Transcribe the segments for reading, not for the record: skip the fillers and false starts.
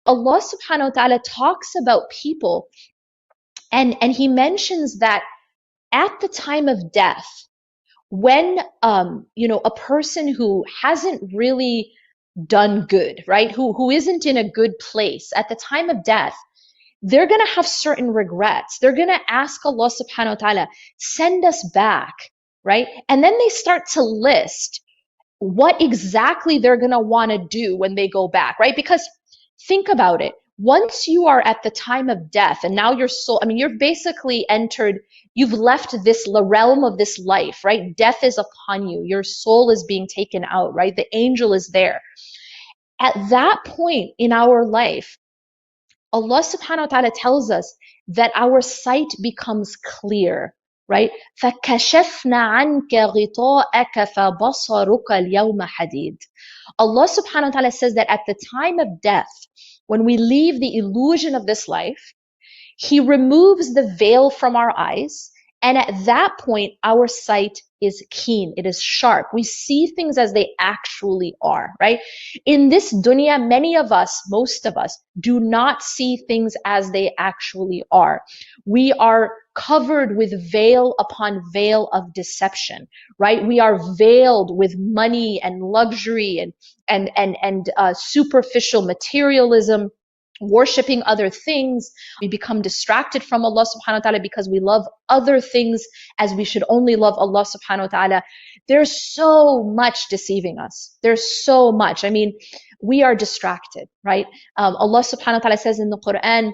Allah subhanahu wa ta'ala talks about people, and he mentions that at the time of death, when a person who hasn't really done good, right, who isn't in a good place at the time of death, they're going to have certain regrets. They're going to ask Allah subhanahu wa ta'ala, send us back, right? And then they start to list what exactly they're going to want to do when they go back, right? Because think about it. Once you are at the time of death, and now your soul, you're basically entered, you've left this realm of this life, right? Death is upon you. Your soul is being taken out, right? The angel is there. At that point in our life, Allah subhanahu wa ta'ala tells us that our sight becomes clear, right? فَكَشَفْنَا عَنْكَ غِطَاءَكَ فَبَصَرُكَ الْيَوْمَ حَدِيدٌ. Allah subhanahu wa ta'ala says that at the time of death, when we leave the illusion of this life, He removes the veil from our eyes, and at that point, our sight is keen, it is sharp. We see things as they actually are, right? In this dunya, many of us, most of us, do not see things as they actually are. We are covered with veil upon veil of deception, right? We are veiled with money and luxury and superficial materialism, worshipping other things. We become distracted from Allah subhanahu wa ta'ala because we love other things as we should only love Allah subhanahu wa ta'ala. There's so much deceiving us. There's so much. We are distracted, right? Allah subhanahu wa ta'ala says in the Quran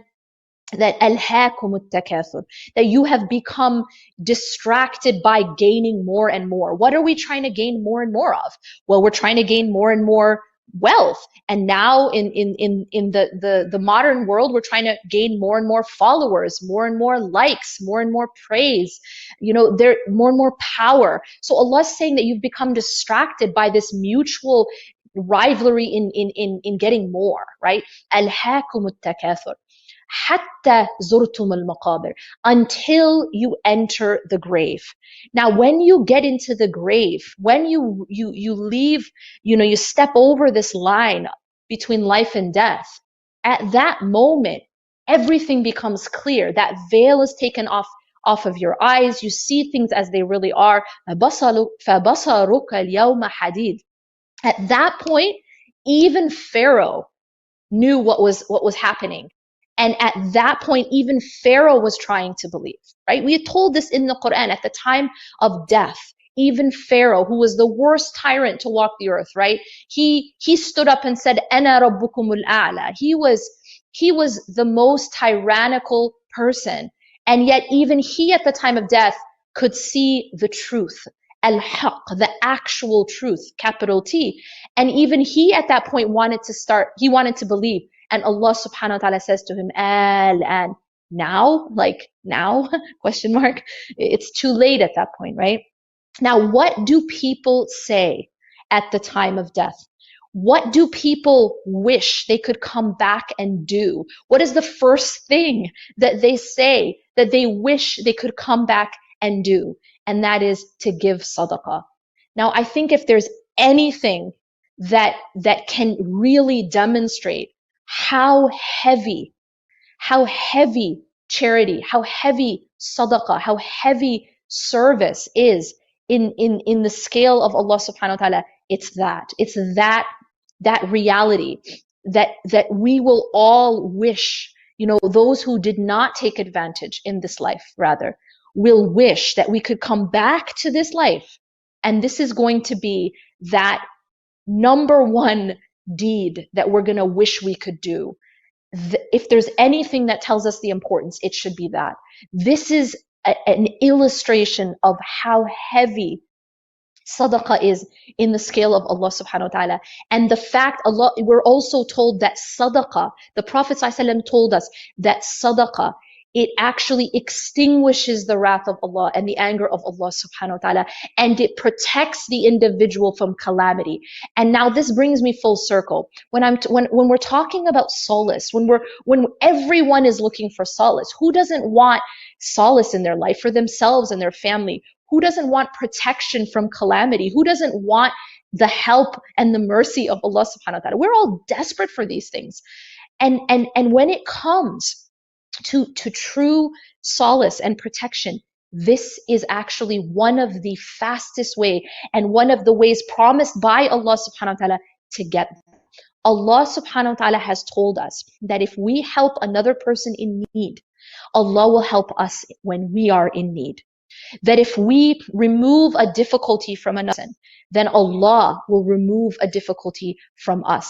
that أَلْهَاكُمُ التَّكَاثُرُ, that you have become distracted by gaining more and more. What are we trying to gain more and more of? Well, we're trying to gain more and more wealth, and now in the modern world, we're trying to gain more and more followers, more and more likes, more and more praise, there more and more power. So Allah is saying that you've become distracted by this mutual rivalry in getting more, right? أَلْهَاكُمُ التَّكَاثُرُ حَتَّى زُرْتُمُ الْمَقَابِرِ, until you enter the grave. Now, when you get into the grave, when you leave, you step over this line between life and death, at that moment, everything becomes clear. That veil is taken off of your eyes. You see things as they really are. فَبَصَرُكَ الْيَوْمَ حَدِيدٌ. At that point, even Pharaoh knew what was happening. And at that point, even Pharaoh was trying to believe, right? We had told this in the Quran at the time of death. Even Pharaoh, who was the worst tyrant to walk the earth, right? He stood up and said, "Ana rabbukumul a'la." He was the most tyrannical person. And yet even he at the time of death could see the truth. Al-haq, the actual truth, capital T. And even he at that point wanted to believe. And Allah subhanahu wa ta'ala says to him, and now, question mark, it's too late at that point, right? Now, what do people say at the time of death? What do people wish they could come back and do? What is the first thing that they say that they wish they could come back and do? And that is to give sadaqah. Now, I think if there's anything that can really demonstrate how heavy charity, how heavy sadaqah, how heavy service is in the scale of Allah subhanahu wa ta'ala, it's that reality that we will all wish, those who did not take advantage in this life, rather, will wish that we could come back to this life. And this is going to be that number one deed that we're going to wish we could do. If there's anything that tells us the importance, it should be that. This is an illustration of how heavy sadaqah is in the scale of Allah subhanahu wa ta'ala. And the fact we're also told that sadaqah, the Prophet ﷺ told us that sadaqah, it actually extinguishes the wrath of Allah and the anger of Allah subhanahu wa ta'ala, and it protects the individual from calamity. And now this brings me full circle. When we're talking about solace, when everyone is looking for solace, who doesn't want solace in their life for themselves and their family? Who doesn't want protection from calamity? Who doesn't want the help and the mercy of Allah subhanahu wa ta'ala? We're all desperate for these things. And when it comes to true solace and protection, this is actually one of the fastest way and one of the ways promised by Allah subhanahu wa ta'ala to get them. Allah subhanahu wa ta'ala has told us that if we help another person in need, Allah will help us when we are in need. That if we remove a difficulty from another person, then Allah will remove a difficulty from us.